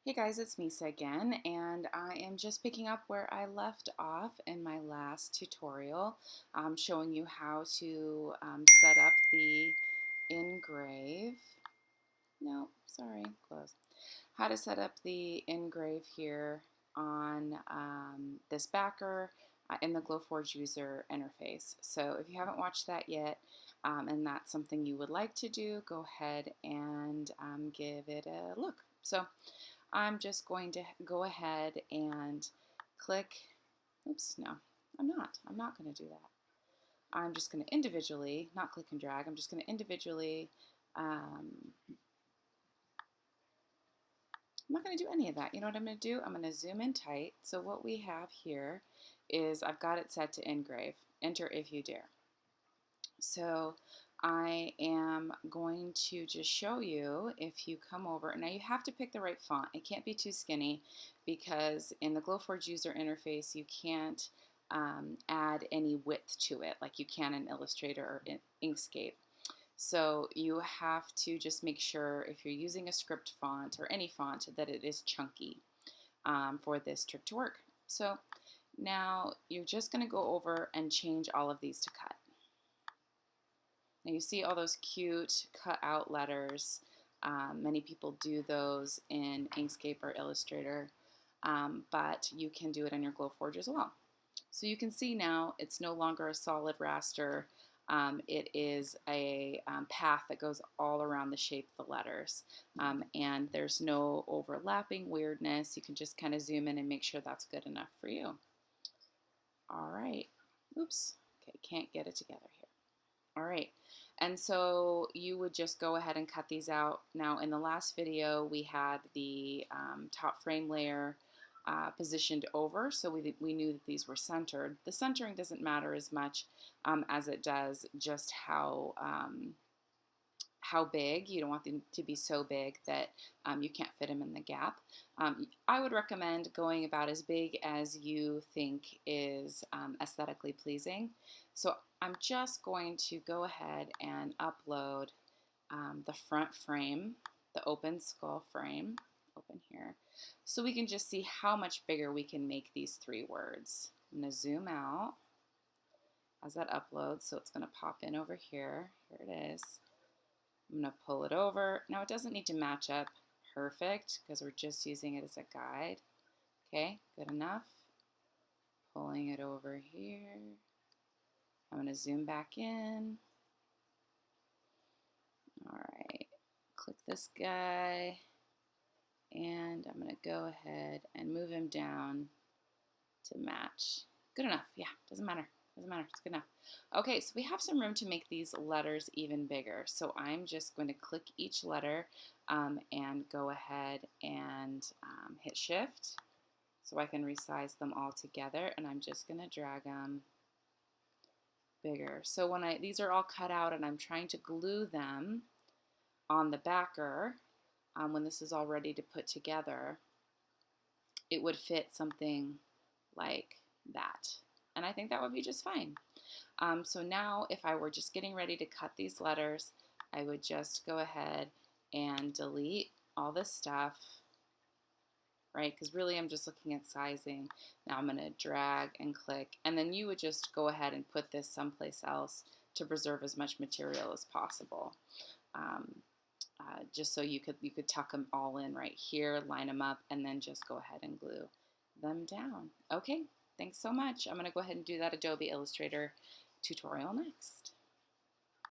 Hey guys, it's Misa again, and I am just picking up where I left off in my last tutorial, showing you how to set up the engrave. No, sorry, close. How to set up the engrave here on this backer in the Glowforge User Interface. So if you haven't watched that yet, and that's something you would like to do, go ahead and give it a look. So I'm just going to go ahead and click, oops, no, I'm not going to do that. I'm just going to individually, not click and drag, I'm just going to individually, I'm not going to do any of that. You know what I'm going to do? I'm going to zoom in tight. So what we have here is I've got it set to engrave, enter if you dare. So I am going to just show you if you come over. Now you have to pick the right font. It can't be too skinny because in the Glowforge User Interface you can't add any width to it like you can in Illustrator or in Inkscape. So you have to just make sure if you're using a script font or any font that it is chunky for this trick to work. So now you're just going to go over and change all of these to cut. Now you see all those cute cut out letters. Many people do those in Inkscape or Illustrator, but you can do it on your Glowforge as well. So you can see now it's no longer a solid raster. It is a path that goes all around the shape of the letters, and there's no overlapping weirdness. You can just kind of zoom in and make sure that's good enough for you. All right. Oops. Okay, can't get it together here. All right, and so you would just go ahead and cut these out. Now in the last video we had the top frame layer positioned over, so we knew that these were centered. The centering doesn't matter as much as it does just how big. You don't want them to be so big that you can't fit them in the gap. I would recommend going about as big as you think is aesthetically pleasing. So I'm just going to go ahead and upload the front frame, the open skull frame, open here, so we can just see how much bigger we can make these three words. I'm going to zoom out as that uploads, so it's going to pop in over here. Here it is. I'm going to pull it over. Now it doesn't need to match up perfect because we're just using it as a guide. Okay, good enough. Pulling it over here. I'm going to zoom back in. All right, click this guy, and I'm going to go ahead and move him down to match. Good enough. Yeah, doesn't matter. Doesn't matter. It's good enough. Okay, so we have some room to make these letters even bigger. So I'm just going to click each letter and go ahead and hit Shift so I can resize them all together. And I'm just going to drag them bigger. So when these are all cut out and I'm trying to glue them on the backer, when this is all ready to put together, it would fit something like that. And I think that would be just fine. So now if I were just getting ready to cut these letters, I would just go ahead and delete all this stuff, right? Because really I'm just looking at sizing. Now I'm going to drag and click, and then you would just go ahead and put this someplace else to preserve as much material as possible. Just so you could tuck them all in right here, line them up, and then just go ahead and glue them down. Okay, thanks so much. I'm going to go ahead and do that Adobe Illustrator tutorial next.